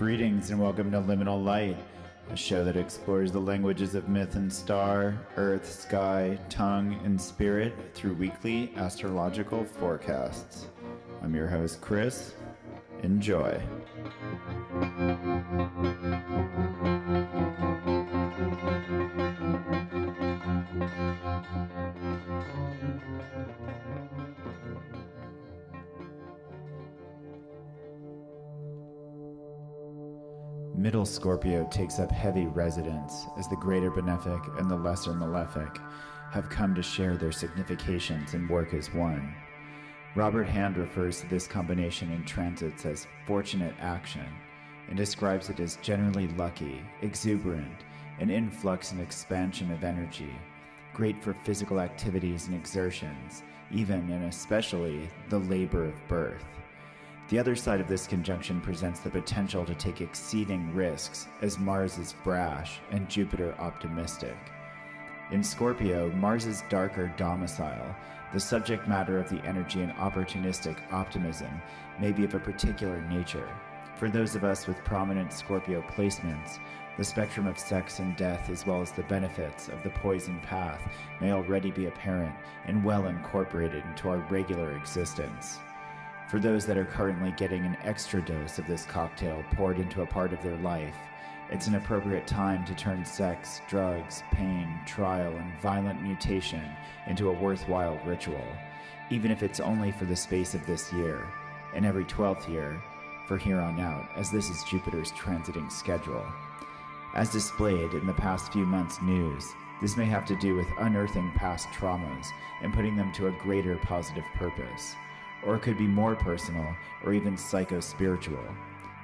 Greetings and welcome to Liminal Light, a show that explores the languages of myth and star, earth, sky, tongue, and spirit through weekly astrological forecasts. I'm your host, Chris. Enjoy. Middle Scorpio takes up heavy residence as the greater benefic and the lesser malefic have come to share their significations and work as one. Robert Hand refers to this combination in transits as fortunate action and describes it as generally lucky, exuberant, an influx and expansion of energy, great for physical activities and exertions, even and especially the labor of birth. The other side of this conjunction presents the potential to take exceeding risks, as Mars is brash and Jupiter optimistic. In Scorpio, Mars's darker domicile, the subject matter of the energy and opportunistic optimism, may be of a particular nature. For those of us with prominent Scorpio placements, the spectrum of sex and death as well as the benefits of the poison path may already be apparent and well incorporated into our regular existence. For those that are currently getting an extra dose of this cocktail poured into a part of their life, it's an appropriate time to turn sex, drugs, pain, trial, and violent mutation into a worthwhile ritual, even if it's only for the space of this year, and every 12th year, for here on out, as this is Jupiter's transiting schedule. As displayed in the past few months' news, this may have to do with unearthing past traumas and putting them to a greater positive purpose. Or it could be more personal, or even psycho-spiritual.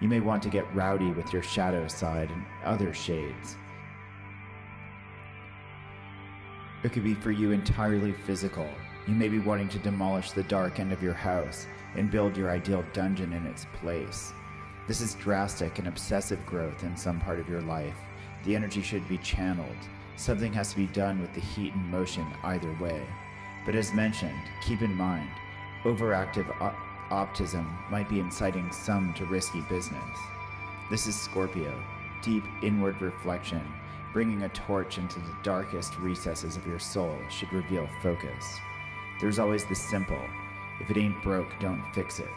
You may want to get rowdy with your shadow side and other shades. It could be for you entirely physical. You may be wanting to demolish the dark end of your house and build your ideal dungeon in its place. This is drastic and obsessive growth in some part of your life. The energy should be channeled. Something has to be done with the heat and motion either way. But as mentioned, keep in mind, overactive optimism might be inciting some to risky business. This is Scorpio, deep inward reflection, bringing a torch into the darkest recesses of your soul should reveal focus. There's always the simple, if it ain't broke, don't fix it.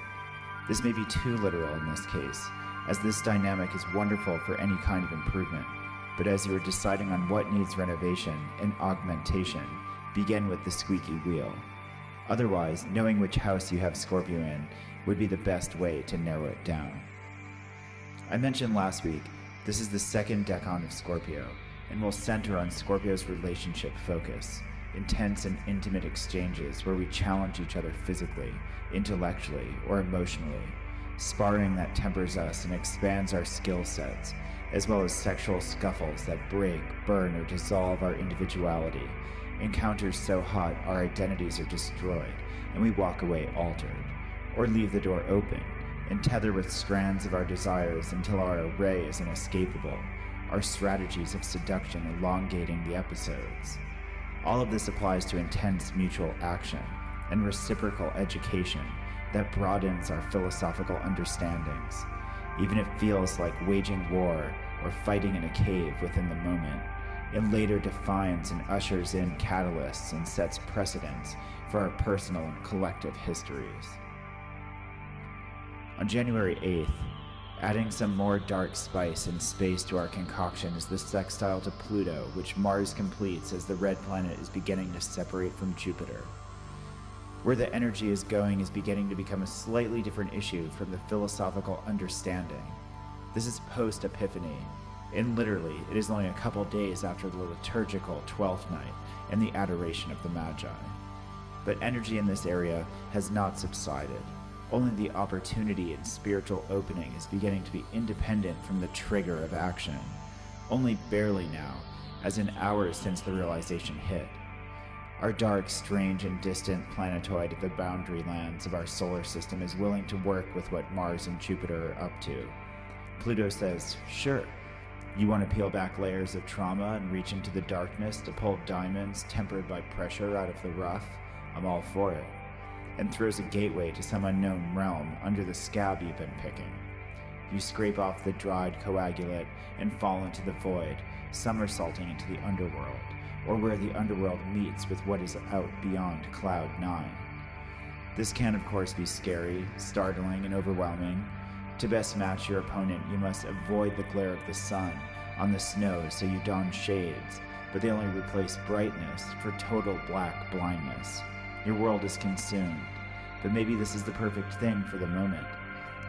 This may be too literal in this case, as this dynamic is wonderful for any kind of improvement, but as you are deciding on what needs renovation and augmentation, begin with the squeaky wheel. Otherwise, knowing which house you have Scorpio in would be the best way to narrow it down. I mentioned last week, this is the second decan of Scorpio, and will center on Scorpio's relationship focus, intense and intimate exchanges where we challenge each other physically, intellectually, or emotionally, sparring that tempers us and expands our skill sets, as well as sexual scuffles that break, burn, or dissolve our individuality. Encounters so hot our identities are destroyed and we walk away altered, or leave the door open and tether with strands of our desires until our array is inescapable, our strategies of seduction elongating the episodes. All of this applies to intense mutual action and reciprocal education that broadens our philosophical understandings, even if it feels like waging war or fighting in a cave within the moment. It later defines and ushers in catalysts and sets precedents for our personal and collective histories. On January 8th, adding some more dark spice and space to our concoction is the sextile to Pluto, which Mars completes as the red planet is beginning to separate from Jupiter. Where the energy is going is beginning to become a slightly different issue from the philosophical understanding. This is post-Epiphany, and literally, it is only a couple days after the liturgical 12th night and the adoration of the Magi. But energy in this area has not subsided. Only the opportunity and spiritual opening is beginning to be independent from the trigger of action. Only barely now, as in hours since the realization hit. Our dark, strange, and distant planetoid at the boundary lands of our solar system is willing to work with what Mars and Jupiter are up to. Pluto says, sure. You want to peel back layers of trauma and reach into the darkness to pull diamonds tempered by pressure out of the rough? I'm all for it. And throws a gateway to some unknown realm under the scab you've been picking. You scrape off the dried coagulate and fall into the void, somersaulting into the underworld, or where the underworld meets with what is out beyond Cloud 9. This can, of course, be scary, startling, and overwhelming. To best match your opponent, you must avoid the glare of the sun on the snow, so you don shades, but they only replace brightness for total black blindness. Your world is consumed, but maybe this is the perfect thing for the moment.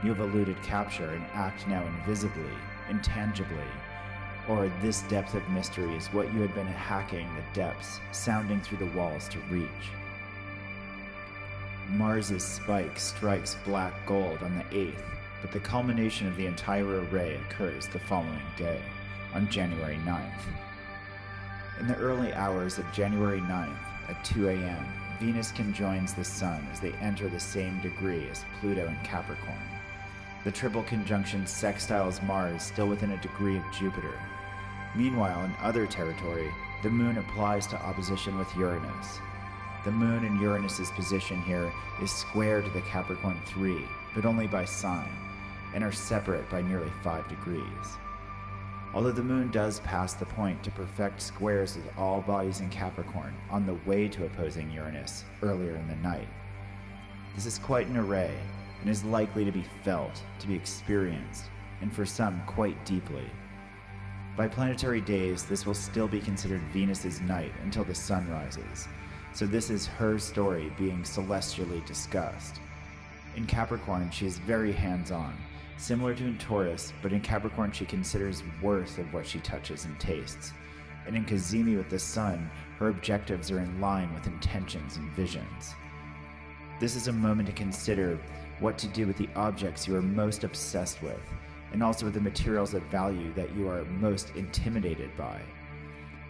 You have eluded capture and act now invisibly, intangibly, or this depth of mystery is what you had been hacking the depths, sounding through the walls to reach. Mars's spike strikes black gold on the 8th, but the culmination of the entire array occurs the following day, on January 9th. In the early hours of January 9th at 2 a.m., Venus conjoins the Sun as they enter the same degree as Pluto and Capricorn. The triple conjunction sextiles Mars still within a degree of Jupiter. Meanwhile, in other territory, the Moon applies to opposition with Uranus. The Moon in Uranus's position here is square to the Capricorn 3, but only by sign, and are separate by nearly 5 degrees. Although the Moon does pass the point to perfect squares with all bodies in Capricorn on the way to opposing Uranus earlier in the night. This is quite an array, and is likely to be felt, to be experienced, and for some quite deeply. By planetary days, this will still be considered Venus's night until the sun rises, so this is her story being celestially discussed. In Capricorn, she is very hands-on, similar to in Taurus, but in Capricorn she considers worth of what she touches and tastes. And in Kazemi with the Sun, her objectives are in line with intentions and visions. This is a moment to consider what to do with the objects you are most obsessed with, and also with the materials of value that you are most intimidated by.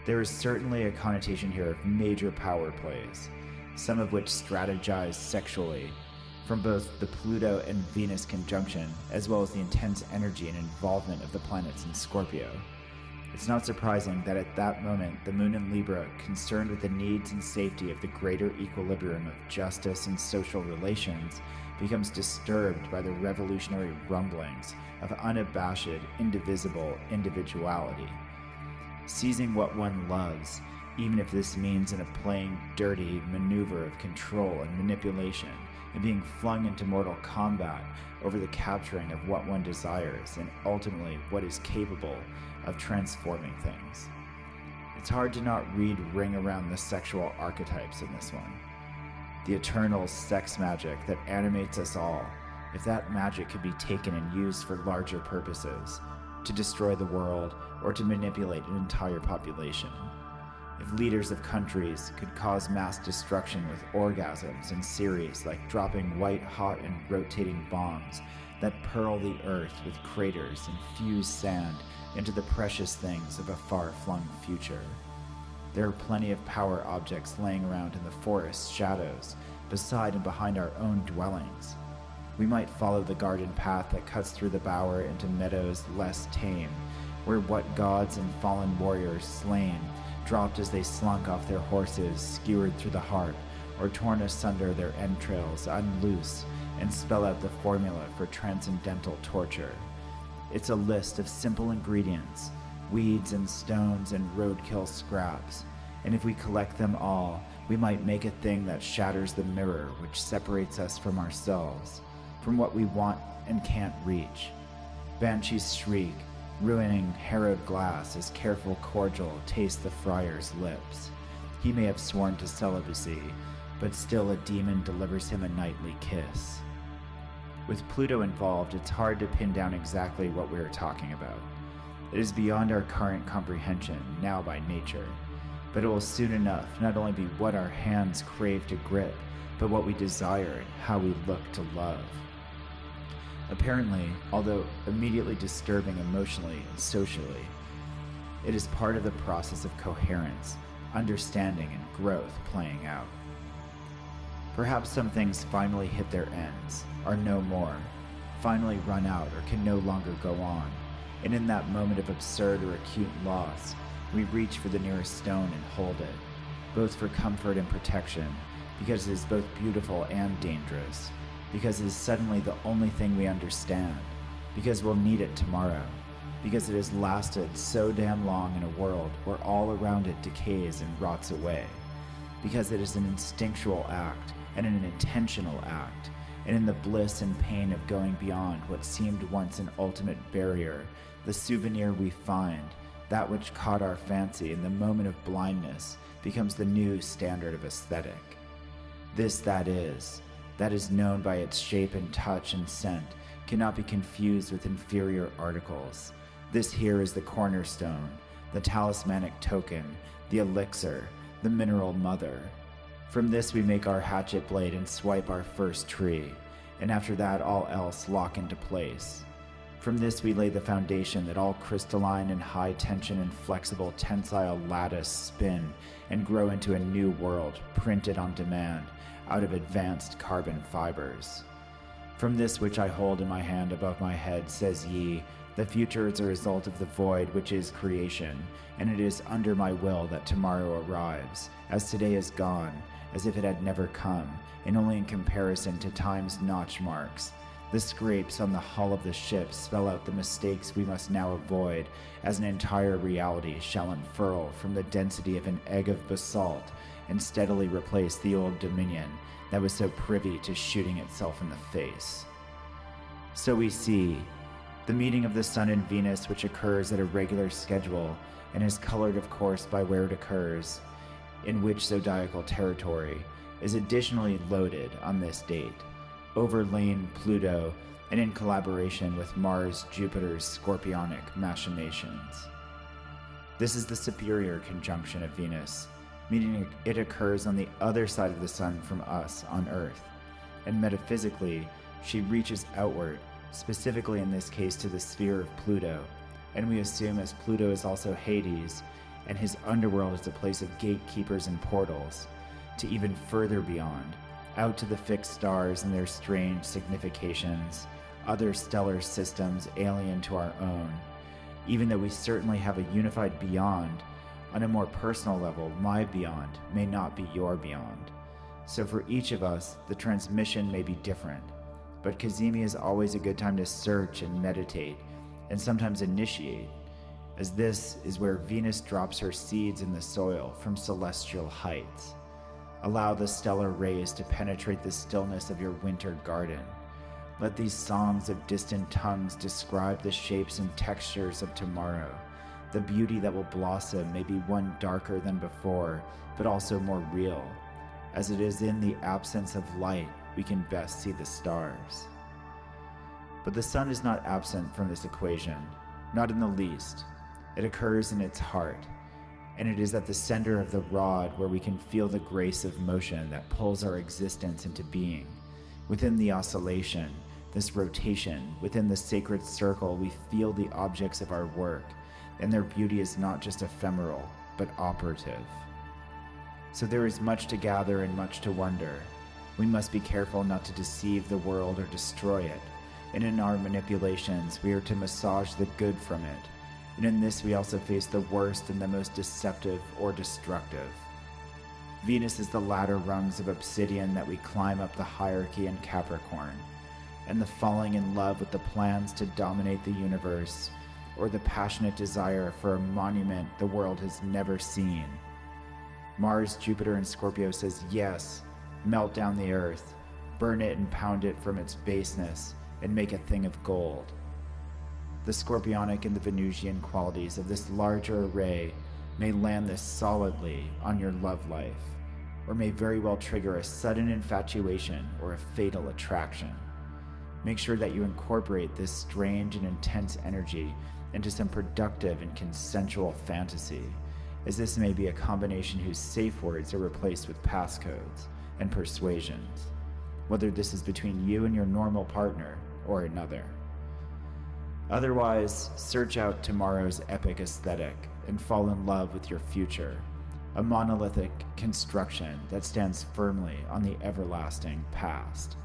There is certainly a connotation here of major power plays, some of which strategize sexually, from both the Pluto and Venus conjunction, as well as the intense energy and involvement of the planets in Scorpio. It's not surprising that at that moment, the Moon in Libra, concerned with the needs and safety of the greater equilibrium of justice and social relations, becomes disturbed by the revolutionary rumblings of unabashed, indivisible individuality. Seizing what one loves, even if this means in a plain, dirty maneuver of control and manipulation, and being flung into mortal combat over the capturing of what one desires and ultimately what is capable of transforming things. It's hard to not read ring around the sexual archetypes in this one. The eternal sex magic that animates us all, if that magic could be taken and used for larger purposes, to destroy the world or to manipulate an entire population. If leaders of countries could cause mass destruction with orgasms in series like dropping white-hot and rotating bombs that pearl the earth with craters and fuse sand into the precious things of a far-flung future. There are plenty of power objects laying around in the forest's shadows, beside and behind our own dwellings. We might follow the garden path that cuts through the bower into meadows less tame, where what gods and fallen warriors slain dropped as they slunk off their horses, skewered through the heart, or torn asunder their entrails, unloose, and spell out the formula for transcendental torture. It's a list of simple ingredients, weeds and stones and roadkill scraps, and if we collect them all, we might make a thing that shatters the mirror which separates us from ourselves, from what we want and can't reach. Banshees shriek, ruining harrowed glass as careful cordial tastes the friar's lips. He may have sworn to celibacy, but still a demon delivers him a nightly kiss. With Pluto involved, it's hard to pin down exactly what we are talking about. It is beyond our current comprehension, now by nature, but it will soon enough not only be what our hands crave to grip, but what we desire and how we look to love. Apparently, although immediately disturbing emotionally and socially, it is part of the process of coherence, understanding, and growth playing out. Perhaps some things finally hit their ends, are no more, finally run out or can no longer go on, and in that moment of absurd or acute loss, we reach for the nearest stone and hold it, both for comfort and protection, because it is both beautiful and dangerous, because it is suddenly the only thing we understand, because we'll need it tomorrow, because it has lasted so damn long in a world where all around it decays and rots away, because it is an instinctual act and an intentional act, and in the bliss and pain of going beyond what seemed once an ultimate barrier, the souvenir we find, that which caught our fancy in the moment of blindness, becomes the new standard of aesthetic. This that is known by its shape and touch and scent, cannot be confused with inferior articles. This here is the cornerstone, the talismanic token, the elixir, the mineral mother. From this we make our hatchet blade and swipe our first tree, and after that all else lock into place. From this we lay the foundation that all crystalline and high tension and flexible tensile lattice spin and grow into a new world printed on demand out of advanced carbon fibers. From this which I hold in my hand above my head, says ye, the future is a result of the void which is creation, and it is under my will that tomorrow arrives, as today is gone, as if it had never come, and only in comparison to time's notch marks. The scrapes on the hull of the ship spell out the mistakes we must now avoid, as an entire reality shall unfurl from the density of an egg of basalt and steadily replace the old dominion that was so privy to shooting itself in the face. So we see the meeting of the Sun and Venus, which occurs at a regular schedule and is colored, of course, by where it occurs, in which zodiacal territory, is additionally loaded on this date, overlain Pluto, and in collaboration with Mars-Jupiter's scorpionic machinations. This is the superior conjunction of Venus, meaning it occurs on the other side of the Sun from us on Earth, and metaphysically, she reaches outward, specifically in this case to the sphere of Pluto, and we assume as Pluto is also Hades, and his underworld is a place of gatekeepers and portals, to even further beyond, out to the fixed stars and their strange significations, other stellar systems alien to our own. Even though we certainly have a unified beyond, on a more personal level, my beyond may not be your beyond. So for each of us, the transmission may be different, but Kazemi is always a good time to search and meditate, and sometimes initiate, as this is where Venus drops her seeds in the soil from celestial heights. Allow the stellar rays to penetrate the stillness of your winter garden. Let these songs of distant tongues describe the shapes and textures of tomorrow. The beauty that will blossom may be one darker than before, but also more real, as it is in the absence of light we can best see the stars. But the sun is not absent from this equation, not in the least. It occurs in its heart, and it is at the center of the rod where we can feel the grace of motion that pulls our existence into being. Within the oscillation, this rotation, within the sacred circle, we feel the objects of our work, and their beauty is not just ephemeral, but operative. So there is much to gather and much to wonder. We must be careful not to deceive the world or destroy it, and in our manipulations we are to massage the good from it, and in this we also face the worst and the most deceptive or destructive. Venus is the ladder rungs of obsidian that we climb up the hierarchy in Capricorn, and the falling in love with the plans to dominate the universe, or the passionate desire for a monument the world has never seen. Mars, Jupiter, and Scorpio says yes, melt down the earth, burn it and pound it from its baseness, and make a thing of gold. The scorpionic and the Venusian qualities of this larger array may land this solidly on your love life, or may very well trigger a sudden infatuation or a fatal attraction. Make sure that you incorporate this strange and intense energy into some productive and consensual fantasy, as this may be a combination whose safe words are replaced with passcodes and persuasions, whether this is between you and your normal partner or another. Otherwise, search out tomorrow's epic aesthetic and fall in love with your future, a monolithic construction that stands firmly on the everlasting past.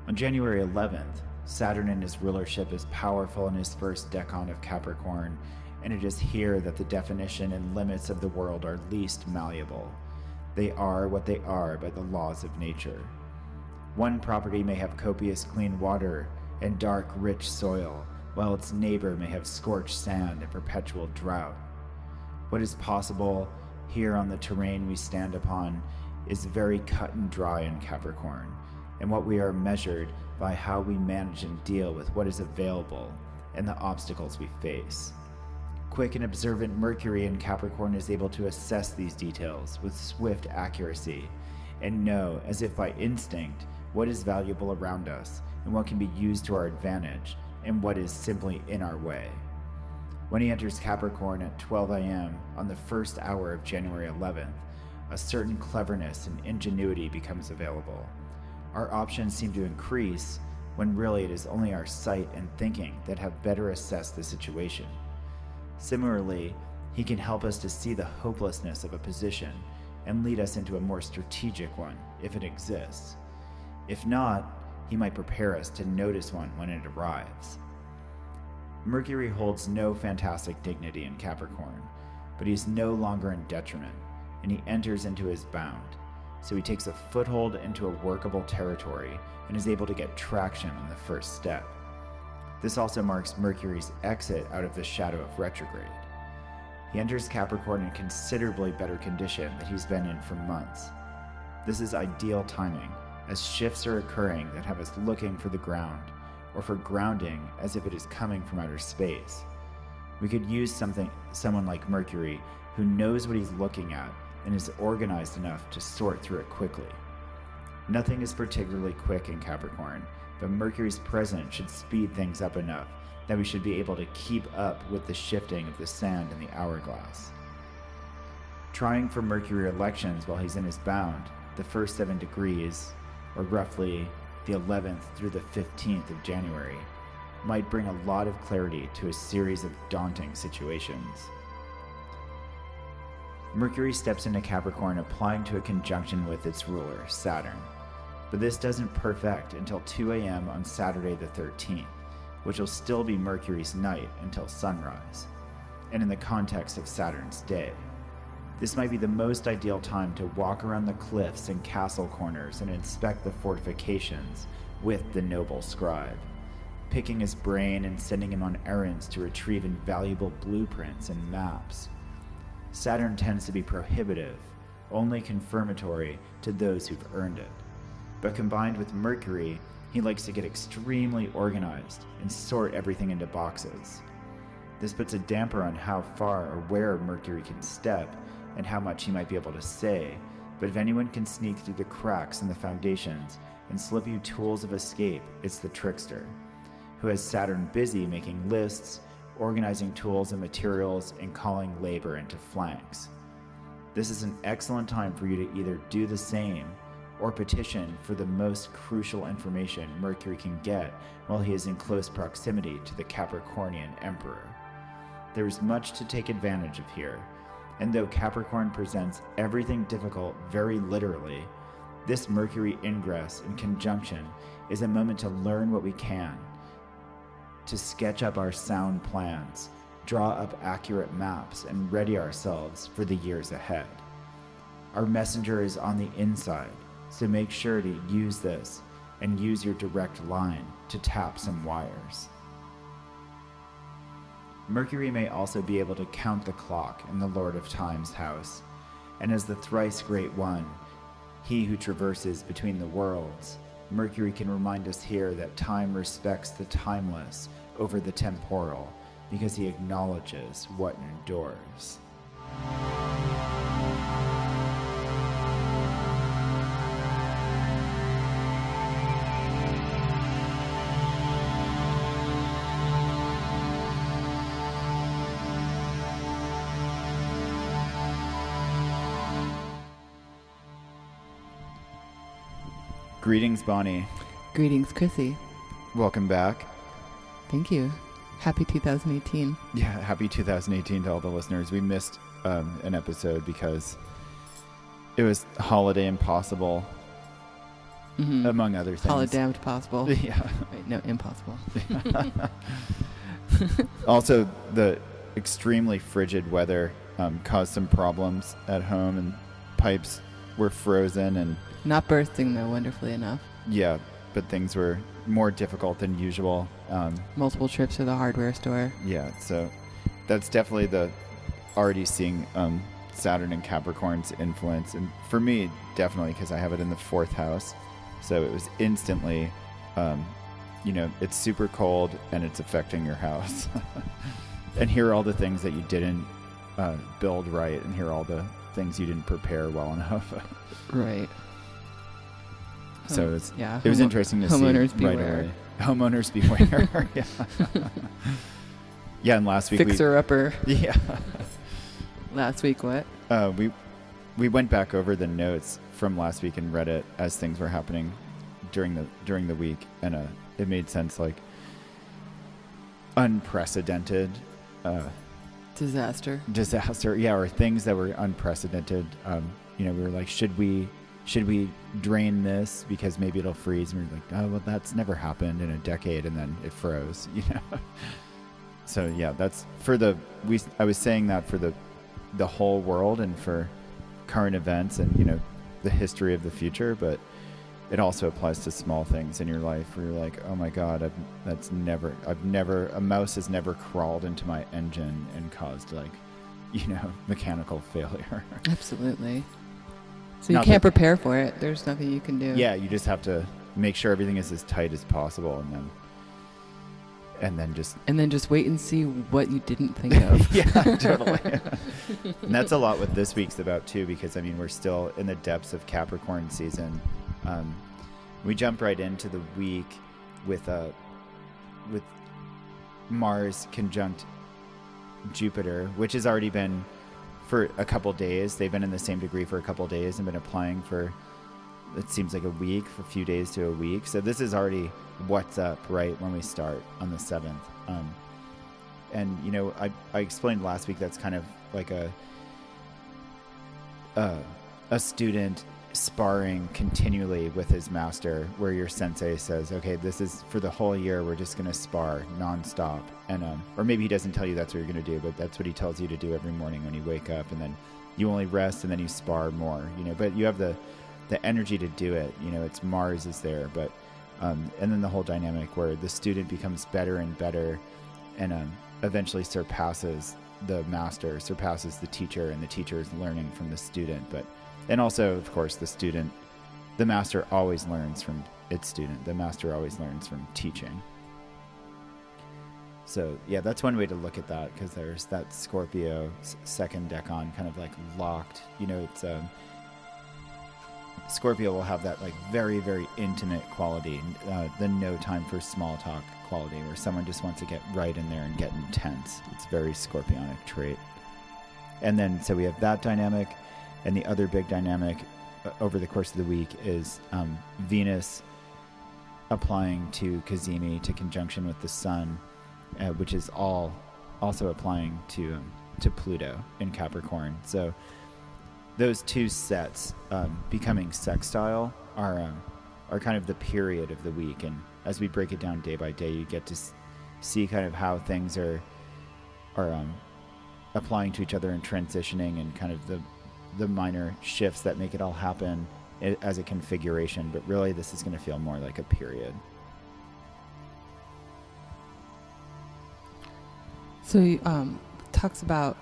On January 11th, Saturn in his rulership is powerful in his first decan of Capricorn, and it is here that the definition and limits of the world are least malleable. They are what they are by the laws of nature. One property may have copious clean water and dark, rich soil, while its neighbor may have scorched sand and perpetual drought. What is possible here on the terrain we stand upon is very cut and dry in Capricorn, and what we are measured by how we manage and deal with what is available and the obstacles we face. Quick and observant Mercury in Capricorn is able to assess these details with swift accuracy and know, as if by instinct, what is valuable around us and what can be used to our advantage and what is simply in our way. When he enters Capricorn at 12 a.m. on the first hour of January 11th, a certain cleverness and ingenuity becomes available. Our options seem to increase when really it is only our sight and thinking that have better assessed the situation. Similarly, he can help us to see the hopelessness of a position and lead us into a more strategic one if it exists. If not, he might prepare us to notice one when it arrives. Mercury holds no fantastic dignity in Capricorn, but he is no longer in detriment, and he enters into his bound. So he takes a foothold into a workable territory and is able to get traction on the first step. This also marks Mercury's exit out of the shadow of retrograde. He enters Capricorn in considerably better condition than he's been in for months. This is ideal timing, as shifts are occurring that have us looking for the ground, or for grounding as if it is coming from outer space. We could use someone like Mercury who knows what he's looking at and is organized enough to sort through it quickly. Nothing is particularly quick in Capricorn, but Mercury's presence should speed things up enough that we should be able to keep up with the shifting of the sand in the hourglass. Trying for Mercury elections while he's in his bound, the first 7 degrees, or roughly the 11th through the 15th of January, might bring a lot of clarity to a series of daunting situations. Mercury steps into Capricorn applying to a conjunction with its ruler, Saturn, but this doesn't perfect until 2 a.m. on Saturday the 13th, which will still be Mercury's night until sunrise, and in the context of Saturn's day. This might be the most ideal time to walk around the cliffs and castle corners and inspect the fortifications with the noble scribe, picking his brain and sending him on errands to retrieve invaluable blueprints and maps. Saturn tends to be prohibitive, only confirmatory to those who've earned it. But combined with Mercury, he likes to get extremely organized and sort everything into boxes. This puts a damper on how far or where Mercury can step and how much he might be able to say, but if anyone can sneak through the cracks in the foundations and slip you tools of escape, it's the trickster, who has Saturn busy making lists, organizing tools and materials, and calling labor into flanks. This is an excellent time for you to either do the same or petition for the most crucial information Mercury can get while he is in close proximity to the Capricornian Emperor. There is much to take advantage of here, and though Capricorn presents everything difficult very literally, this Mercury ingress in conjunction is a moment to learn what we can, to sketch up our sound plans, draw up accurate maps, and ready ourselves for the years ahead. Our messenger is on the inside, so make sure to use this and use your direct line to tap some wires. Mercury may also be able to count the clock in the Lord of Time's house, and as the thrice great one, he who traverses between the worlds, Mercury can remind us here that time respects the timeless over the temporal because he acknowledges what endures. Greetings, Bonnie. Greetings, Chrissy. Welcome back. Thank you. Happy 2018. Yeah, happy 2018 to all the listeners. We missed an episode because it was holiday impossible, among other things. Holiday possible. Yeah. Wait, no, impossible. Also, the extremely frigid weather caused some problems at home, and pipes were frozen and not bursting, though, wonderfully enough. Yeah, but things were more difficult than usual. Multiple trips to the hardware store. Yeah, so that's definitely already seeing Saturn and Capricorn's influence. And for me, definitely, because I have it in the 4th house. So it was instantly, it's super cold and it's affecting your house. And here are all the things that you didn't build right, and here are all the things you didn't prepare well enough. Right. So it was interesting to see homeowners right beware. away. Homeowners beware. Yeah. Yeah, and last week Fixer-upper. Yeah. Last week, what? We went back over the notes from last week and read it as things were happening during the week, and it made sense, like unprecedented Disaster. Yeah, or things that were unprecedented. We were like, should we drain this because maybe it'll freeze? And we were like, oh well, that's never happened in a decade, and then it froze. So yeah, that's I was saying that for the whole world and for current events and the history of the future, but it also applies to small things in your life where you're like, oh my god, a mouse has never crawled into my engine and caused mechanical failure. Absolutely. So you can't prepare for it. There's nothing you can do. Yeah, you just have to make sure everything is as tight as possible, and then just wait and see what you didn't think of. Yeah, totally. And that's a lot what this week's about too, because we're still in the depths of Capricorn season. We jump right into the week with Mars conjunct Jupiter, which has already been for a couple days. They've been in the same degree for a couple days and been applying for, it seems like, a week, for a few days to a week. So this is already what's up right when we start on the 7th. And I explained last week that's kind of like a student sparring continually with his master, where your sensei says, okay, this is for the whole year, we're just going to spar nonstop. And or maybe he doesn't tell you that's what you're going to do, but that's what he tells you to do every morning when you wake up, and then you only rest and then you spar more, but you have the energy to do it. It's Mars is there, but and then the whole dynamic where the student becomes better and better, and eventually surpasses the master, surpasses the teacher, and the teacher is learning from the student. And also, of course, the master always learns from its student. The master always learns from teaching. So, yeah, that's one way to look at that, because there's that Scorpio second decan kind of like locked. It's Scorpio will have that like very, very intimate quality, the no time for small talk quality, where someone just wants to get right in there and get intense. It's very Scorpionic trait. And then, so we have that dynamic. And the other big dynamic over the course of the week is Venus applying to Kazemi, to conjunction with the Sun, which is also applying to Pluto in Capricorn. So those two sets becoming sextile are kind of the period of the week. And as we break it down day by day, you get to see kind of how things are applying to each other and transitioning, and kind of the minor shifts that make it all happen as a configuration. But really, this is going to feel more like a period. So you talk about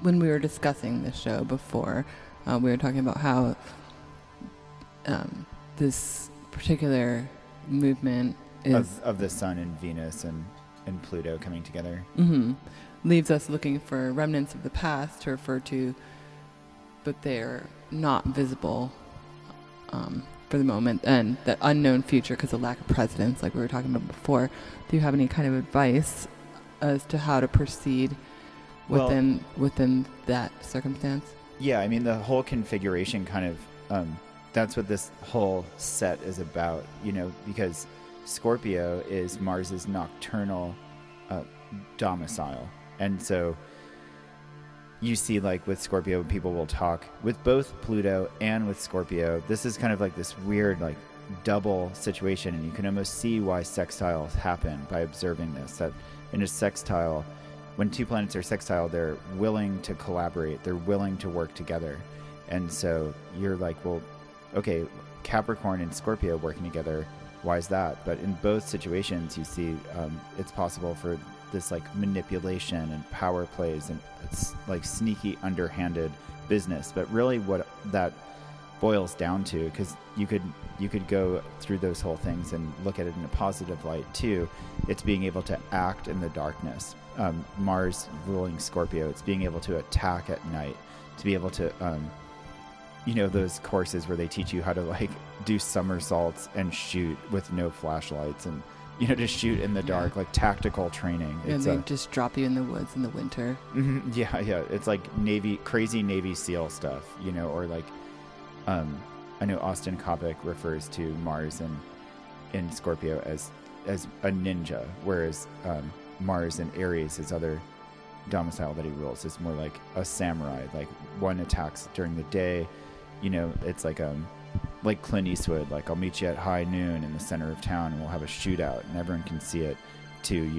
when we were discussing this show before, we were talking about how this particular movement is of the Sun and Venus and Pluto coming together. Mm-hmm. Leaves us looking for remnants of the past to refer to, but they're not visible for the moment, and the unknown future because of lack of precedence, like we were talking about before. Do you have any kind of advice as to how to proceed within that circumstance? Yeah, the whole configuration kind of, that's what this whole set is about, because Scorpio is Mars's nocturnal domicile. And so you see, like with Scorpio, people will talk with both Pluto and with Scorpio. This is kind of like this weird, like double situation. And you can almost see why sextiles happen by observing this, that in a sextile, when two planets are sextile, they're willing to collaborate. They're willing to work together. And so you're like, well, okay, Capricorn and Scorpio working together, why is that? But in both situations, you see it's possible for this like manipulation and power plays, and it's like sneaky, underhanded business. But really what that boils down to, because you could go through those whole things and look at it in a positive light too, it's being able to act in the darkness. Mars ruling Scorpio, it's being able to attack at night, to be able to those courses where they teach you how to like do somersaults and shoot with no flashlights, and to shoot in the dark, like tactical training. And they just drop you in the woods in the winter. Yeah. It's like crazy Navy SEAL stuff, or like, I know Austin Kopic refers to Mars in Scorpio as a ninja, whereas Mars in Aries, his other domicile that he rules, is more like a samurai. Like one attacks during the day, it's like Clint Eastwood, like I'll meet you at high noon in the center of town and we'll have a shootout and everyone can see it, to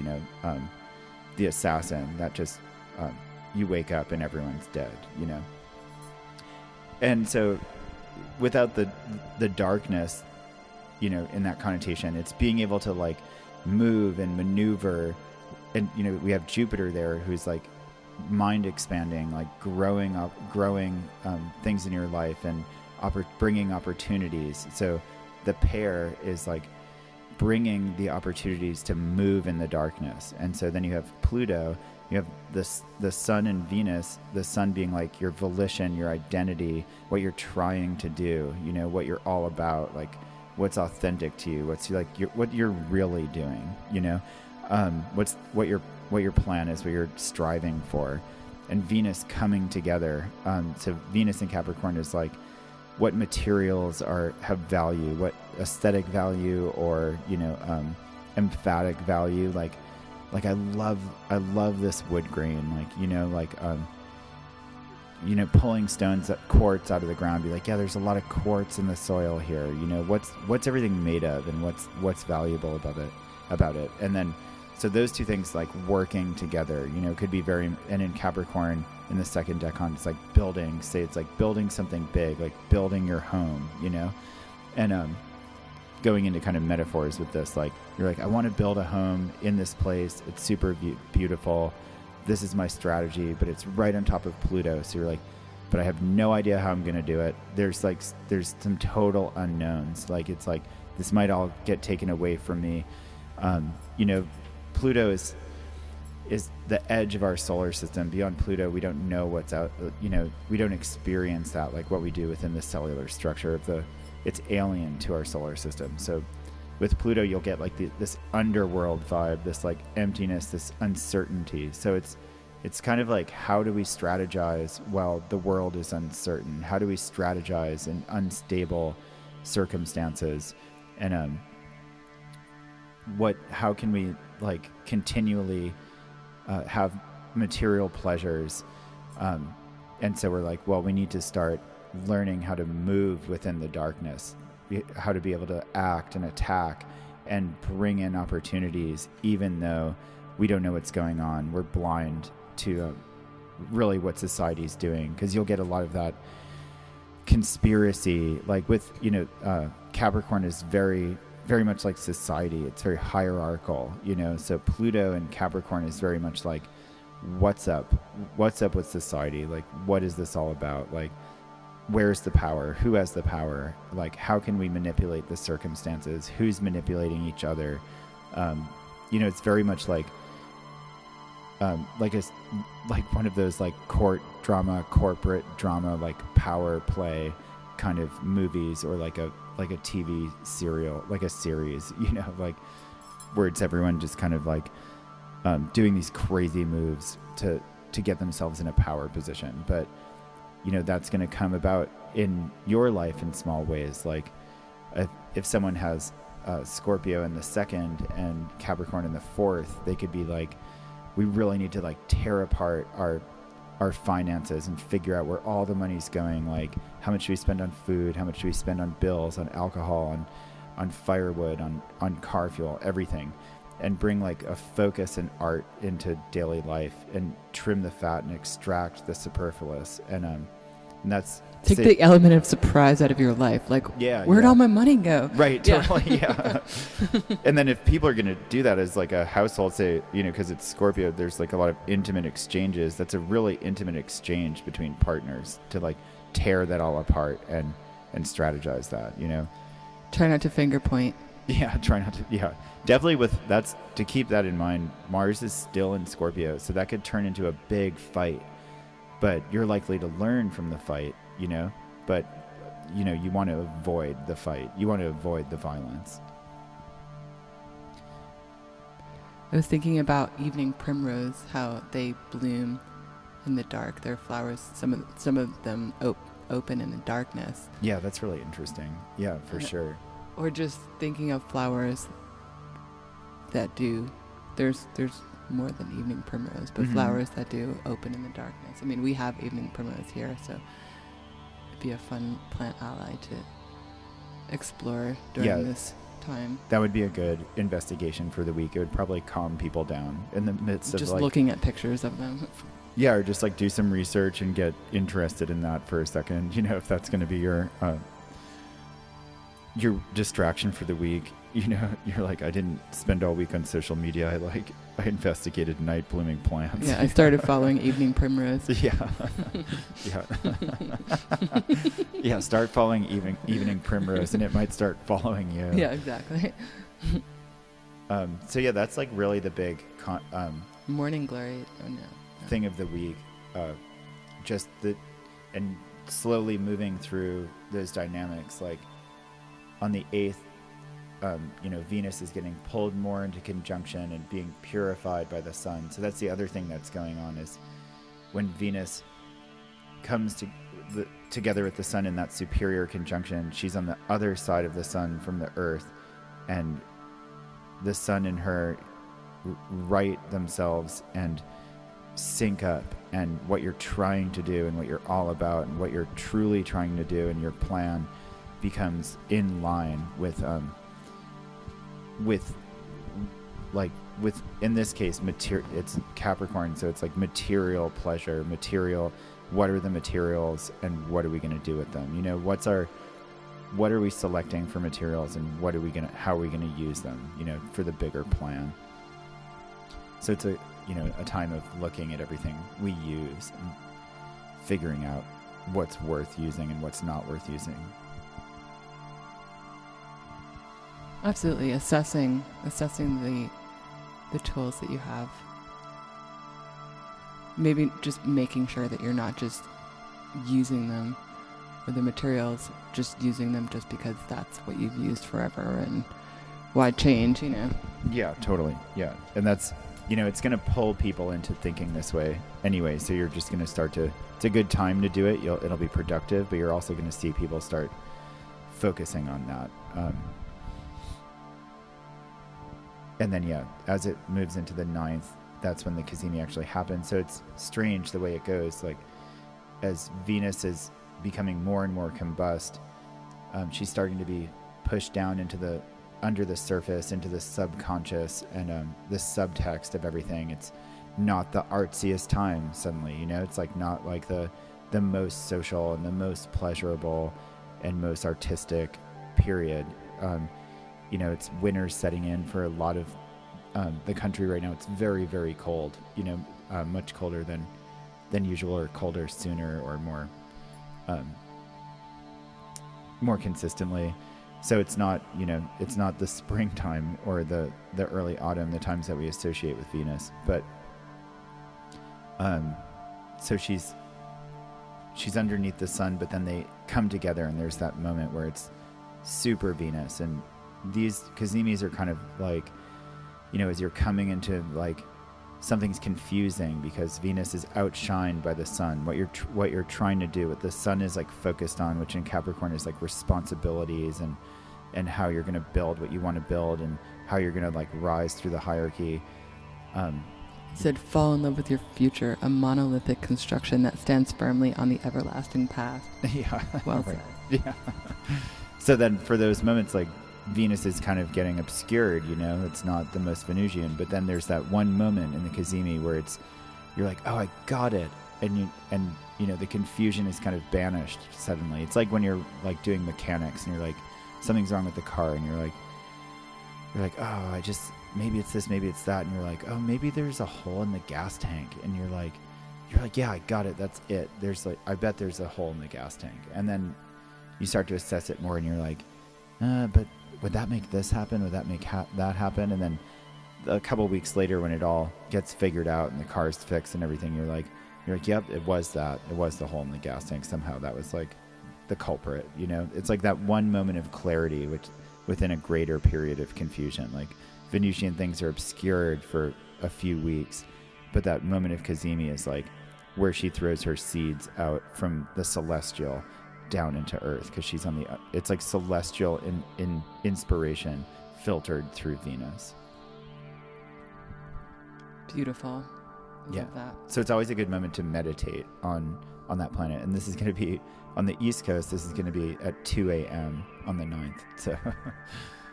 the assassin that just you wake up and everyone's dead, and so without the darkness, in that connotation, it's being able to like move and maneuver. And we have Jupiter there, who's like mind expanding, like growing things in your life and bringing opportunities. So the pair is like bringing the opportunities to move in the darkness. And so then you have Pluto, you have the Sun and Venus, the Sun being like your volition, your identity, what you're trying to do, what you're all about, like what's authentic to you, what's like what you're really doing, what your plan is, what you're striving for. And Venus coming together. So Venus and Capricorn is like what materials have value, what aesthetic value, or emphatic value. Like I love this wood grain. Pulling quartz out of the ground. Be like, yeah, there's a lot of quartz in the soil here. What's everything made of, and what's valuable about it. And then, so those two things like working together, could be very, and in Capricorn in the second decan, it's like building, it's like building something big, like building your home, and going into kind of metaphors with this, like you're like, I want to build a home in this place. It's super beautiful. This is my strategy, but it's right on top of Pluto. So you're like, but I have no idea how I'm going to do it. There's some total unknowns. Like, it's like, this might all get taken away from me. Pluto is the edge of our solar system. Beyond Pluto, we don't know what's out, we don't experience that like what we do within the cellular structure of it's alien to our solar system. So with Pluto, you'll get like this underworld vibe, this like emptiness, this uncertainty. So it's kind of like, how do we strategize while the world is uncertain? How do we strategize in unstable circumstances? And how can we like continually have material pleasures? And so we're like, well, we need to start learning how to move within the darkness, how to be able to act and attack and bring in opportunities, even though we don't know what's going on. We're blind to really what society's doing, because you'll get a lot of that conspiracy, like with, Capricorn is very, very much like society. It's very hierarchical, so Pluto and Capricorn is very much like, what's up with society? Like, what is this all about? Like, where's the power? Who has the power? Like, how can we manipulate the circumstances? Who's manipulating each other? It's very much like one of those like corporate drama, like power play kind of movies, or like a TV serial, like a series, like where it's everyone just kind of like doing these crazy moves to get themselves in a power position. But that's going to come about in your life in small ways. Like if someone has Scorpio in the second and Capricorn in the fourth, they could be like, we really need to like tear apart our finances and figure out where all the money's going. Like, how much do we spend on food? How much do we spend on bills, on alcohol, on firewood, on car fuel, everything. And bring like a focus and art into daily life, and trim the fat and extract the superfluous. And And that's take the element of surprise out of your life. Like, where'd all my money go? Right, totally, yeah. And then if people are going to do that as like a household, say, because it's Scorpio, there's like a lot of intimate exchanges. That's a really intimate exchange between partners to like tear that all apart and strategize that, Try not to finger point. Yeah, try not to. Yeah, definitely. That's to keep that in mind. Mars is still in Scorpio, so that could turn into a big fight. But you're likely to learn from the fight, But you want to avoid the fight. You want to avoid the violence. I was thinking about evening primrose, how they bloom in the dark. Their flowers, some of them open in the darkness. Yeah, that's really interesting. Yeah, for sure. Or just thinking of flowers that do, there's more than evening primrose, but flowers that do open in the darkness. I mean, we have evening primrose here, so it'd be a fun plant ally to explore during this time. That would be a good investigation for the week. It would probably calm people down in the midst of just looking at pictures of them. Yeah, or just like do some research and get interested in that for a second, if that's going to be your distraction for the week. You're like, I didn't spend all week on social media. I investigated night blooming plants. Yeah, I started following evening primrose. Yeah. Yeah, start following evening primrose and it might start following you. Yeah, exactly. So yeah, that's like really the big morning glory. Oh no. Thing of the week. And slowly moving through those dynamics, like on the 8th, Venus is getting pulled more into conjunction and being purified by the sun. So that's the other thing that's going on, is when Venus comes together with the sun in that superior conjunction, she's on the other side of the sun from the earth, and the sun and her right themselves and sync up, and what you're trying to do and what you're all about and what you're truly trying to do and your plan becomes in line with in this case it's Capricorn, so it's like material pleasure, what are the materials and what are we going to do with them, what are we selecting for materials and how are we going to use them, for the bigger plan. So it's a time of looking at everything we use and figuring out what's worth using and what's not worth using. Absolutely, assessing the tools that you have. Maybe just making sure that you're not just using them, or the materials, just using them just because that's what you've used forever, and why change, Yeah, totally. Yeah, and that's, it's going to pull people into thinking this way anyway, so you're just going to start to, it's a good time to do it, it'll be productive, but you're also going to see people start focusing on that. And then, as it moves into the 9th, that's when the Kazemi actually happens. So it's strange the way it goes. Like, as Venus is becoming more and more combust, she's starting to be pushed down into under the surface, into the subconscious and the subtext of everything. It's not the artsiest time suddenly, it's like not like the most social and the most pleasurable and most artistic period. It's winter setting in for a lot of the country right now. It's very, very cold, much colder than usual, or colder sooner, or more consistently. So it's not, it's not the springtime or the early autumn, the times that we associate with Venus. But so she's underneath the sun, but then they come together and there's that moment where it's super Venus. And these Kazemis are kind of like, as you're coming into like something's confusing because Venus is outshined by the sun. What you're trying to do, what the sun is like focused on, which in Capricorn is like responsibilities and how you're going to build what you want to build and how you're going to like rise through the hierarchy. He said, fall in love with your future, a monolithic construction that stands firmly on the everlasting past. Yeah. Well right. said. Yeah. So then for those moments, like Venus is kind of getting obscured, it's not the most Venusian, but then there's that one moment in the Kazemi where you're like, oh, I got it. and the confusion is kind of banished suddenly. It's like when you're like doing mechanics and you're like, something's wrong with the car, and you're like, oh, maybe it's this, maybe it's that, and you're like, oh, maybe there's a hole in the gas tank, and you're like, yeah, I got it, that's it. I bet there's a hole in the gas tank, and then you start to assess it more, and you're like, but would that make this happen? Would that make that happen? And then a couple weeks later, when it all gets figured out and the car's fixed and everything, you're like, yep, it was that. It was the hole in the gas tank. Somehow that was like the culprit. It's like that one moment of clarity, which within a greater period of confusion. Like Venusian things are obscured for a few weeks, but that moment of Kazemi is like where she throws her seeds out from the celestial down into Earth, because she's on it's like celestial in inspiration filtered through Venus. Beautiful. Yeah. Love that. So it's always a good moment to meditate on that planet. And this is going to be on the East Coast. This is going to be at 2 a.m. on the 9th. So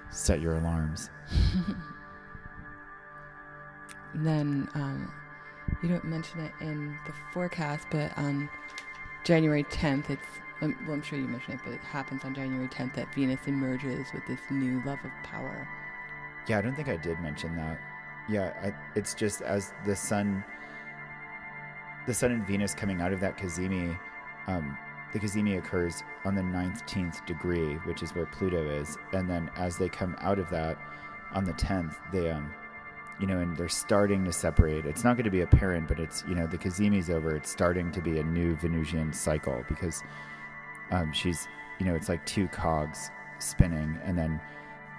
set your alarms. And then you don't mention it in the forecast, but on January 10th, I'm sure you mentioned it, but it happens on January 10th that Venus emerges with this new love of power. Yeah, I don't think I did mention that. Yeah, it's just as the sun and Venus coming out of that Kazemi, the Kazemi occurs on the 19th degree, which is where Pluto is. And then as they come out of that on the 10th, they, and they're starting to separate. It's not going to be apparent, but it's, the Kazemi's over. It's starting to be a new Venusian cycle, because she's, it's like two cogs spinning, and then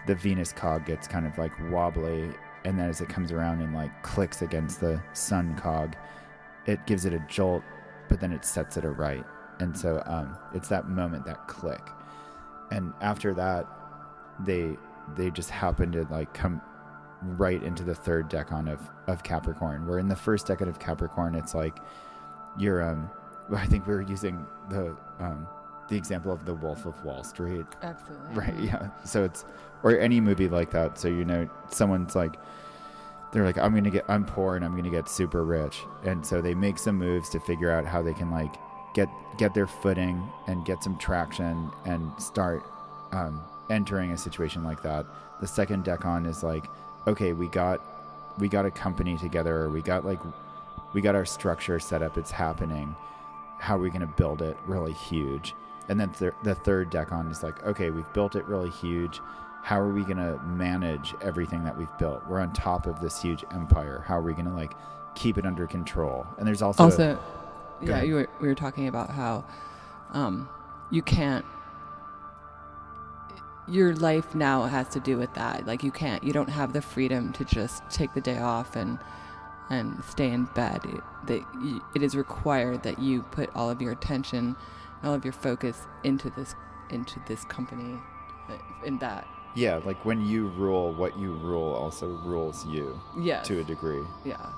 the Venus cog gets kind of like wobbly, and then as it comes around and like clicks against the sun cog, it gives it a jolt, but then it sets it aright. And so it's that moment, that click. And after that, they just happen to like come right into the third decan of Capricorn, where in the first decan of Capricorn, it's like you're I think we were using the example of the Wolf of Wall Street. Absolutely. Right, yeah. So it's, or any movie like that. So, someone's like, they're like, I'm poor and I'm going to get super rich. And so they make some moves to figure out how they can like get their footing and get some traction and start entering a situation like that. The second decan is like, okay, we got a company together, or we got our structure set up. It's happening. How are we going to build it really huge? And then the third decan is like, okay, we've built it really huge. How are we going to manage everything that we've built? We're on top of this huge empire. How are we going to like keep it under control? And there's also we were talking about how you can't, your life now has to do with that. Like you don't have the freedom to just take the day off and stay in bed. It is required that you put all of your attention, all of your focus into this company, in that. Yeah, like when you rule, what you rule also rules you. Yes. To a degree. Yeah.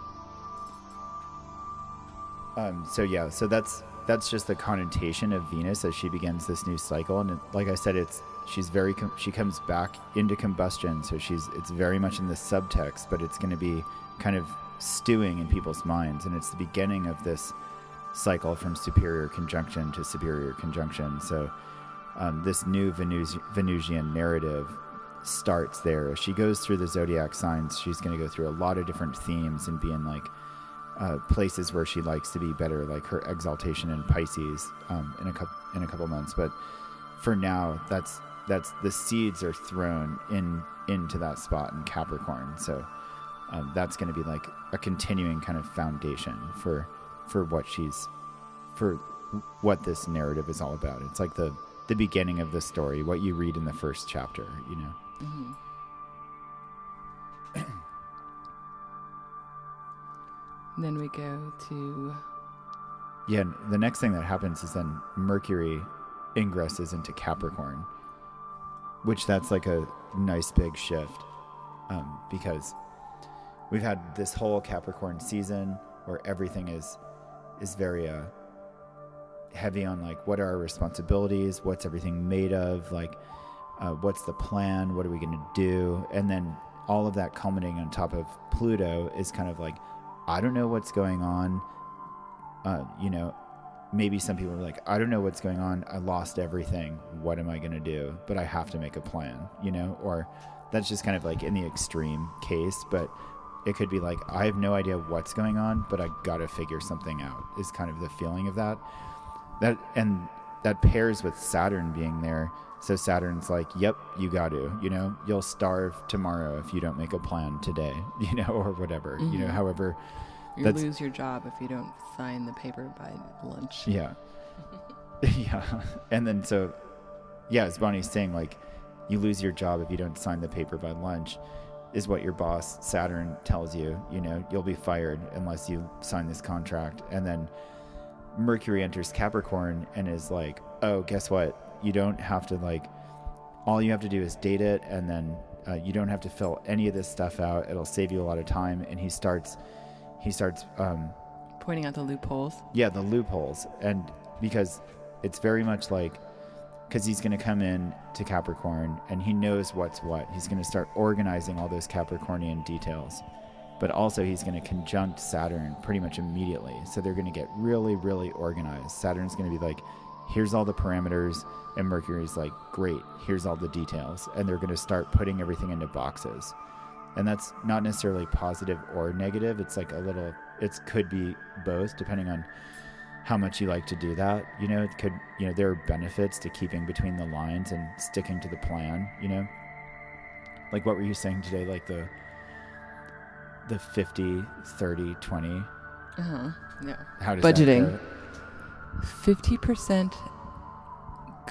So that's just the connotation of Venus as she begins this new cycle. And like I said, she comes back into combustion. So it's very much in the subtext, but it's going to be kind of stewing in people's minds. And it's the beginning of this cycle from superior conjunction to superior conjunction. So this new Venusian narrative starts there. As she goes through the zodiac signs, she's going to go through a lot of different themes and be in like places where she likes to be better, like her exaltation in Pisces in a couple months. But for now, that's the seeds are thrown into that spot in Capricorn. So that's going to be like a continuing kind of foundation for what this narrative is all about. It's like the beginning of the story, what you read in the first chapter, Mm-hmm. Then we go to... Yeah, the next thing that happens is then Mercury ingresses into Capricorn, which that's like a nice big shift, because we've had this whole Capricorn season where everything is very heavy on like, what are our responsibilities, what's everything made of, like what's the plan, what are we going to do, and then all of that culminating on top of Pluto is kind of like, I don't know what's going on, maybe some people are like, I don't know what's going on. I lost everything. What am I going to do? But I have to make a plan, or that's just kind of like in the extreme case. But it could be like, I have no idea what's going on, but I got to figure something out is kind of the feeling of that. And that pairs with Saturn being there. So Saturn's like, yep, you got to, you'll starve tomorrow if you don't make a plan today, or whatever, however. You lose your job if you don't sign the paper by lunch. Yeah. Yeah. And then as Bonnie's saying, like, you lose your job if you don't sign the paper by lunch is what your boss, Saturn, tells you, you'll be fired unless you sign this contract. And then Mercury enters Capricorn and is like, oh, guess what? You don't have to, like, all you have to do is date it, and then you don't have to fill any of this stuff out. It'll save you a lot of time. And he starts pointing out the loopholes. Yeah, the loopholes. And because it's very much like, because he's going to come in to Capricorn and he knows what's what. He's going to start organizing all those Capricornian details. But also he's going to conjunct Saturn pretty much immediately. So they're going to get really, really organized. Saturn's going to be like, here's all the parameters. And Mercury's like, great, here's all the details. And they're going to start putting everything into boxes. And that's not necessarily positive or negative. It's like it could be both, depending on how much you like to do that. It could, there are benefits to keeping between the lines and sticking to the plan, Like what were you saying today? Like the 50, 30, 20. Uh-huh. Yeah. How does budgeting? That go? 50%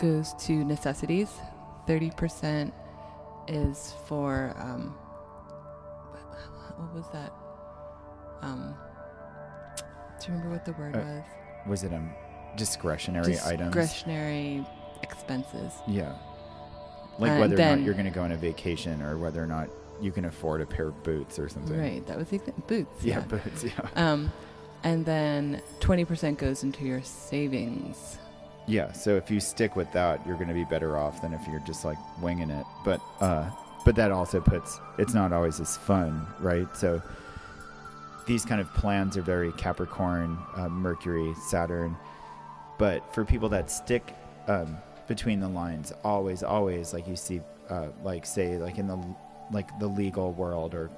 goes to necessities. 30% is for, what was that? Do you remember what the word was? Was it discretionary items? Discretionary expenses. Yeah. Like whether or not you're going to go on a vacation, or whether or not you can afford a pair of boots or something. Right. That was boots. Yeah, boots. Yeah. And then 20% goes into your savings. Yeah. So if you stick with that, you're going to be better off than if you're just like winging it. But that also it's not always as fun, right? So these kind of plans are very Capricorn, Mercury, Saturn. But for people that stick between the lines, always, like you see, like say, like in the legal world or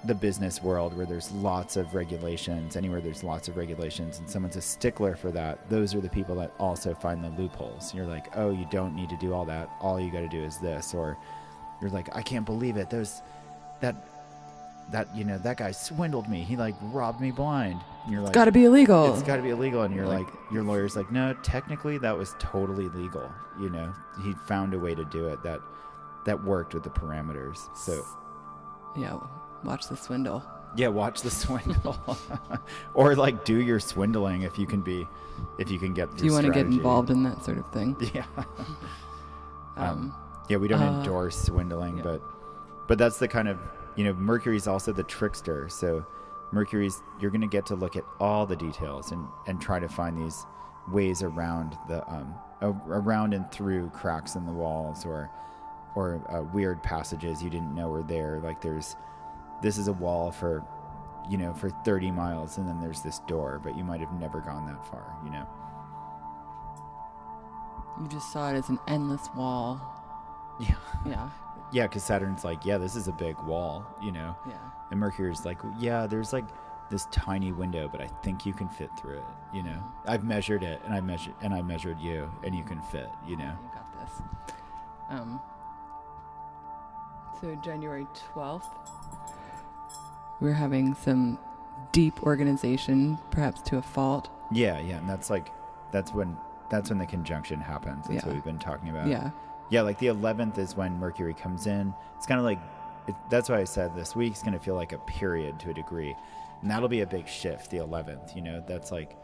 the business world where there's lots of regulations, anywhere there's lots of regulations, and someone's a stickler for that, those are the people that also find the loopholes. You're like, oh, you don't need to do all that. All you got to do is this. Or you're like, I can't believe it. That guy swindled me. He like robbed me blind. And you're like, it's got to be illegal. It's got to be illegal. And you're like, your lawyer's like, no, technically that was totally legal. He found a way to do it that worked with the parameters. So yeah. Watch the swindle. Yeah, watch the swindle. Or like do your swindling if you can get through. Do you want to get involved in that sort of thing? Yeah. Yeah, we don't endorse swindling, yeah. but that's the kind of, Mercury's also the trickster. So Mercury's, you're going to get to look at all the details and try to find these ways around around and through cracks in the walls or weird passages you didn't know were there. Like this is a wall for 30 miles, and then there's this door, but you might have never gone that far, You just saw it as an endless wall. Yeah. Yeah. Yeah, because Saturn's like, yeah, this is a big wall, Yeah. And Mercury's like, yeah, there's like this tiny window, but I think you can fit through it, I've measured it, and I measured you, and you can fit, You got this. So January 12th, we're having some deep organization, perhaps to a fault. Yeah, and that's when the conjunction happens. That's what we've been talking about. Yeah, like the 11th is when Mercury comes in. It's kind of like, that's why I said this week's going to feel like a period to a degree, and that'll be a big shift. The 11th, that's like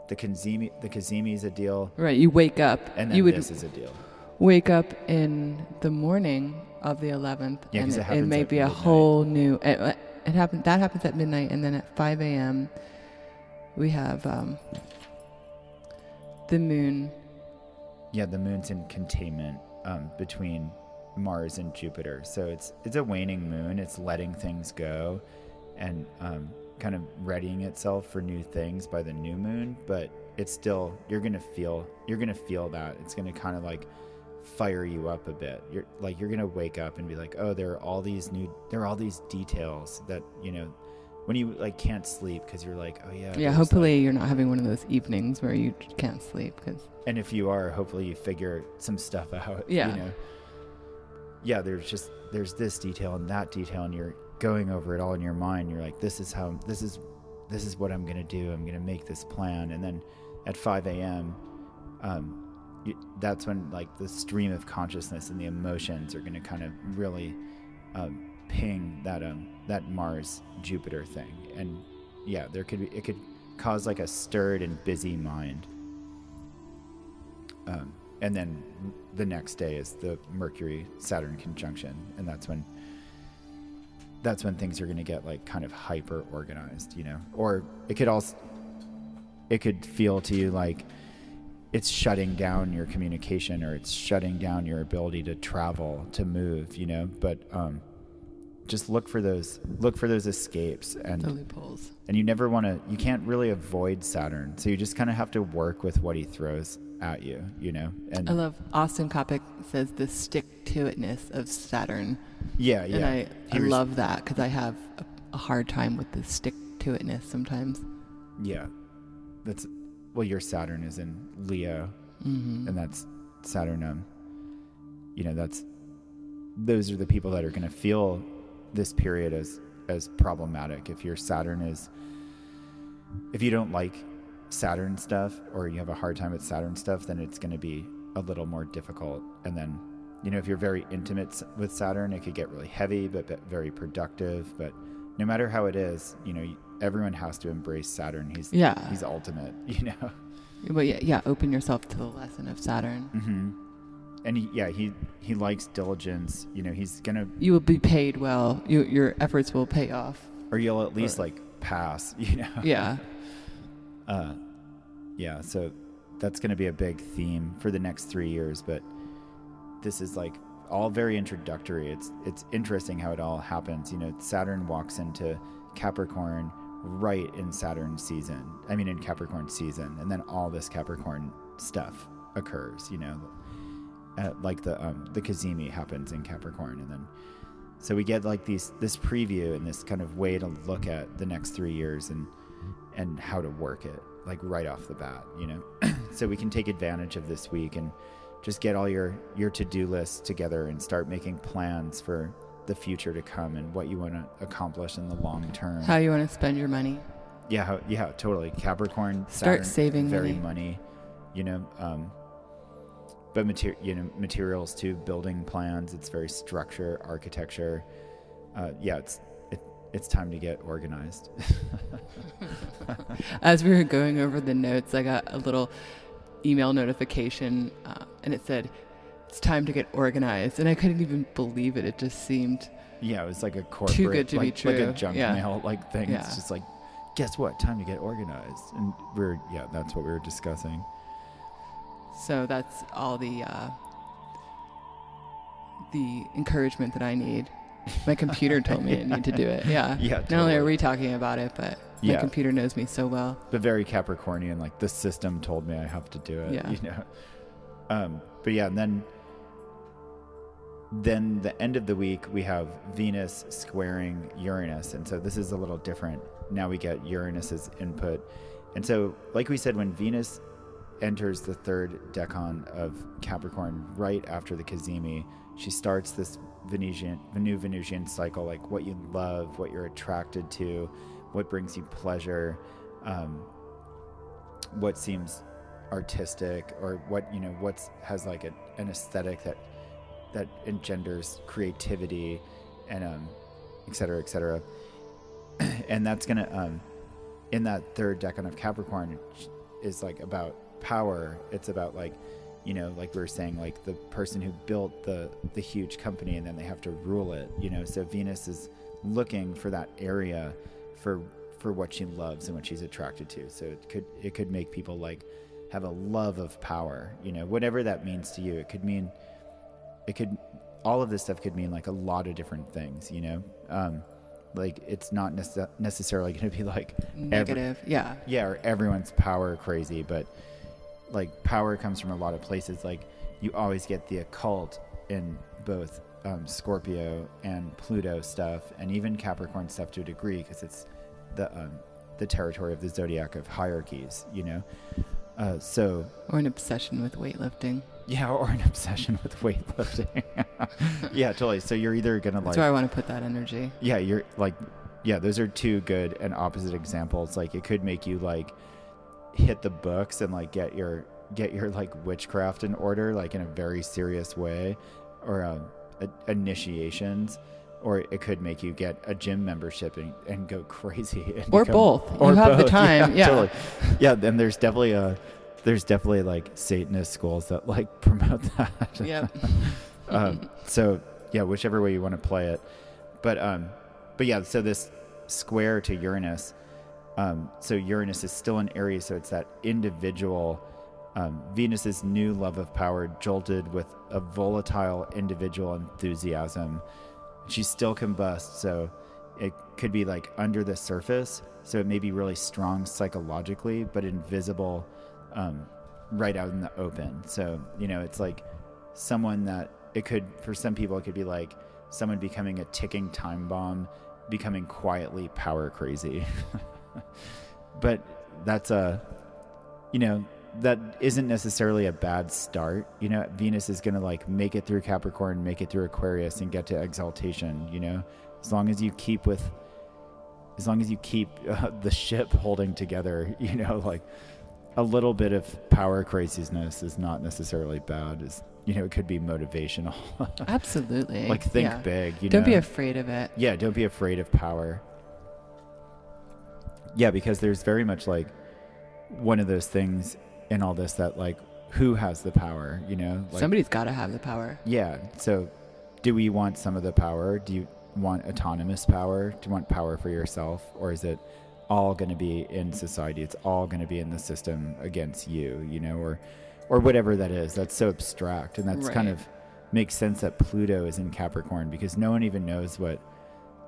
the Kazemi's a deal. Right, you wake up, and then this is a deal. Wake up in the morning of the 11th, and it may be a midnight. whole new. That happens at midnight, and then at 5 a.m. we have the moon. Yeah, the moon's in containment between Mars and Jupiter, so it's a waning moon. It's letting things go, and kind of readying itself for new things by the new moon, but it's still, you're going to feel that. It's going to kind of like fire you up a bit. You're going to wake up and be like, oh, there are all these details that, you know, when you like can't sleep because you're like, oh yeah. Hopefully you're not having one of those evenings where you can't sleep. And if you are, hopefully you figure some stuff out. Yeah. You know? Yeah, there's this detail and that detail, and you're going over it all in your mind. You're like, this is what I'm going to do. I'm going to make this plan. And then at 5 a.m., that's when like the stream of consciousness and the emotions are going to kind of really ping that Mars Jupiter thing. And yeah, it could cause like a stirred and busy mind. And then the next day is the Mercury Saturn conjunction, and that's when things are going to get like kind of hyper organized, you know. Or it could feel to you like it's shutting down your communication, or it's shutting down your ability to travel, to move, you know. But just look for those escapes and the loopholes. And you can't really avoid Saturn, so you just kind of have to work with what he throws at you, you know. And I love Austin Coppock says the stick-to-itness of Saturn. Yeah. And I love that, because I have a hard time with the stick-to-itness sometimes. Yeah. Your Saturn is in Leo, and that's Saturn. You know, those are the people that are going to feel this period as problematic. If your Saturn if you don't like Saturn stuff, or you have a hard time with Saturn stuff, then it's going to be a little more difficult. And then, you know, if you're very intimate with Saturn, it could get really heavy, but very productive. But no matter how it is, you know, everyone has to embrace Saturn. He's ultimate, you know. Well, yeah, open yourself to the lesson of Saturn. Mm-hmm. And he likes diligence. You know, you will be paid well. Your efforts will pay off. Or you'll at least like pass, you know. Yeah. Yeah, so that's going to be a big theme for the next 3 years, but this is like all very introductory. It's interesting how it all happens. You know, Saturn walks into Capricorn right in Capricorn season, and then all this Capricorn stuff occurs, you know. Like the Kazemi happens in Capricorn, and then so we get like this preview and this kind of way to look at the next 3 years and how to work it, like right off the bat, you know. So we can take advantage of this week and just get all your to-do lists together and start making plans for the future to come and what you want to accomplish in the long term. How you want to spend your money. Yeah, totally. Capricorn, start Saturn, saving very money, you know. But materials too, building plans. It's very structure, architecture. It's time to get organized. As we were going over the notes, I got a little email notification, and it said, "It's time to get organized," and I couldn't even believe it. It just seemed it was like a corporate, too good to be true, like a junk mail like thing. Yeah. It's just like, guess what? Time to get organized, and that's what we were discussing. So that's all the encouragement that I need. My computer told me I need to do it. Yeah. Yeah. Totally. Not only are we talking about it, but my computer knows me so well. But very Capricornian, like the system told me I have to do it. Yeah. You know. But yeah, and then the end of the week we have Venus squaring Uranus, and so this is a little different. Now we get Uranus's input, and so like we said, when Venus enters the third decan of Capricorn right after the Kazemi, she starts this new Venusian cycle, like what you love, what you're attracted to, what brings you pleasure, what seems artistic, or what, you know, has like an aesthetic that engenders creativity, and et cetera, et cetera. And that's gonna in that third decan of Capricorn is like about power. It's about, like, you know, like we were saying, like the person who built the huge company and then they have to rule it, you know. So Venus is looking for that area for what she loves and what she's attracted to. So it could make people like have a love of power, you know, whatever that means to you. All of this stuff could mean like a lot of different things, you know. like it's not necessarily going to be like negative. Yeah, or everyone's power crazy, but like power comes from a lot of places. Like you always get the occult in both Scorpio and Pluto stuff, and even Capricorn stuff to a degree, because it's the territory of the zodiac of hierarchies, you know. Or an obsession with weightlifting. Yeah, or an obsession with weightlifting. Yeah, totally. So you're either gonna That's where I want to put that energy. Yeah, you're like, yeah, those are two good and opposite examples. Like it could make you like hit the books and like get your like witchcraft in order, like in a very serious way, or initiations, or it could make you get a gym membership and go crazy, and or both. Or you have both. The time. Yeah. Totally. Yeah. Then there's definitely like Satanist schools that like promote that. Yep. So yeah, whichever way you want to play it, but yeah. So this square to Uranus. So Uranus is still in Aries, so it's that individual. Venus's new love of power jolted with a volatile individual enthusiasm. She still combusts, so it could be like under the surface, so it may be really strong psychologically, but invisible right out in the open. So, you know, it's like someone that it could, for some people, it could be like someone becoming a ticking time bomb, becoming quietly power crazy. But that's you know, that isn't necessarily a bad start. You know, Venus is going to like make it through Capricorn, make it through Aquarius, and get to exaltation, you know, as long as you keep the ship holding together, you know, like a little bit of power craziness is not necessarily bad. Is, you know, it could be motivational. Absolutely. Like think big, you know. Don't be afraid of it. Yeah. Don't be afraid of power. Yeah. Because there's very much like one of those things in all this that like, who has the power, you know? Like, somebody's got to have the power. Yeah. So do we want some of the power? Do you want autonomous power? Do you want power for yourself? Or is it all going to be in society? It's all going to be in the system against you, you know, or whatever that is. That's so abstract. And that's kind of makes sense that Pluto is in Capricorn, because no one even knows what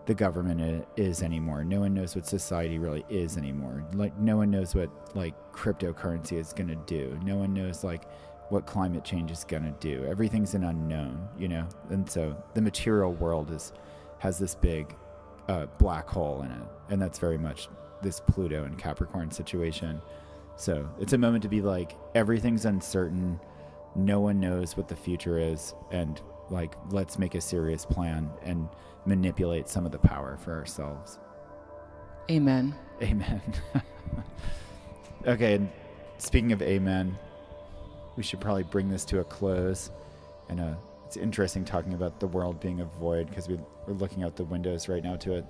the government is anymore. No one knows what society really is anymore. Like no one knows what like cryptocurrency is going to do. No one knows like what climate change is going to do. Everything's an unknown, you know? And so the material world has this big black hole in it. And that's very much this Pluto and Capricorn situation. So it's a moment to be like, everything's uncertain. No one knows what the future is. And like, let's make a serious plan and manipulate some of the power for ourselves. Amen. Amen. Okay, and speaking of amen, we should probably bring this to a close. And it's interesting talking about the world being a void, because we're looking out the windows right now to a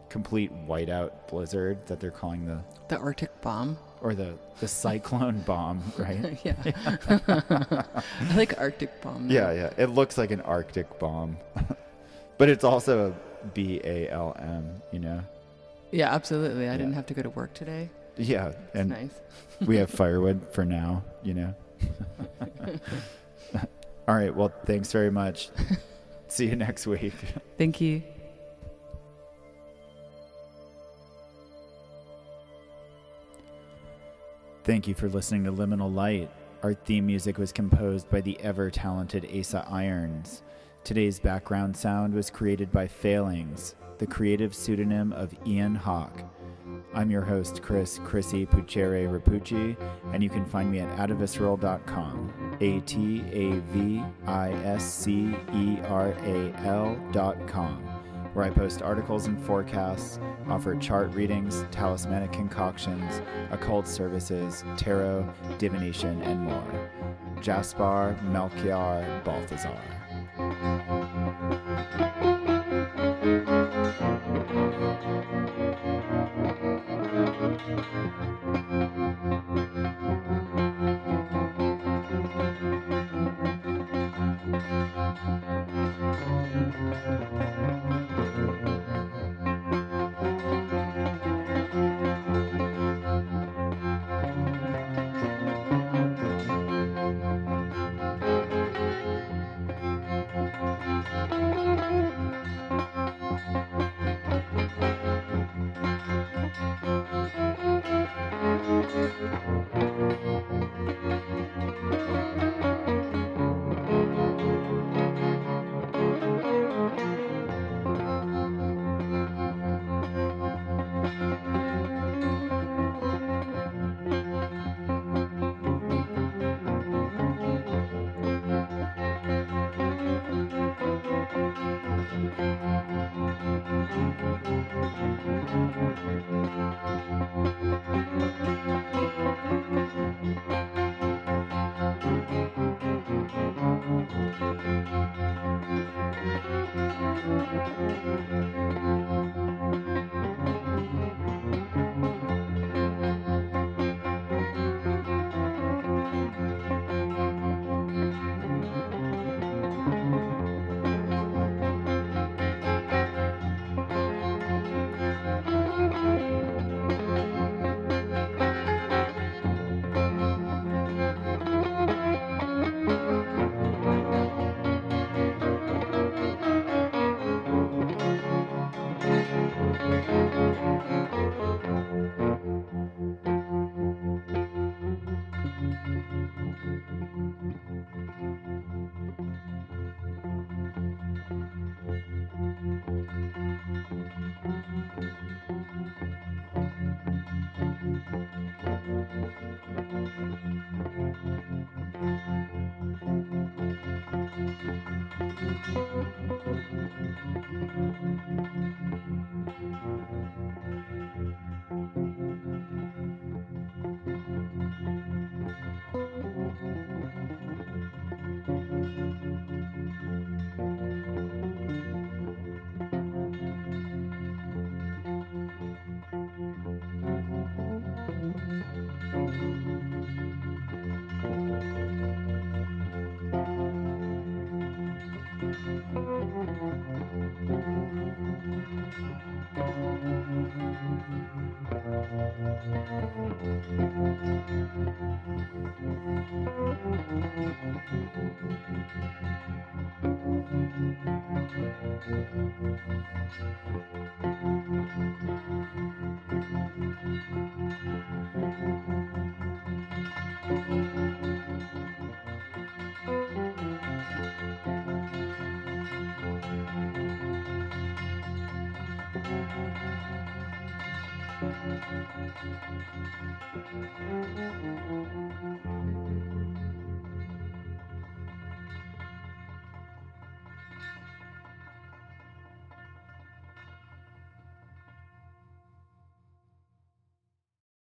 complete whiteout blizzard that they're calling the Arctic bomb. Or the cyclone bomb, right? Yeah. I like Arctic bomb. Though. Yeah. It looks like an Arctic bomb. But it's also a BALM, you know? Yeah, absolutely. I didn't have to go to work today. Yeah. And nice. We have firewood for now, you know? All right. Well, thanks very much. See you next week. Thank you. Thank you for listening to Liminal Light. Our theme music was composed by the ever-talented Asa Irons. Today's background sound was created by Failings, the creative pseudonym of Ian Hawke. I'm your host, Chrissy Puchere Rapucci, and you can find me at atavisceral.com, atavisceral.com, where I post articles and forecasts, offer chart readings, talismanic concoctions, occult services, tarot, divination, and more. Jaspar, Melchior, Balthazar.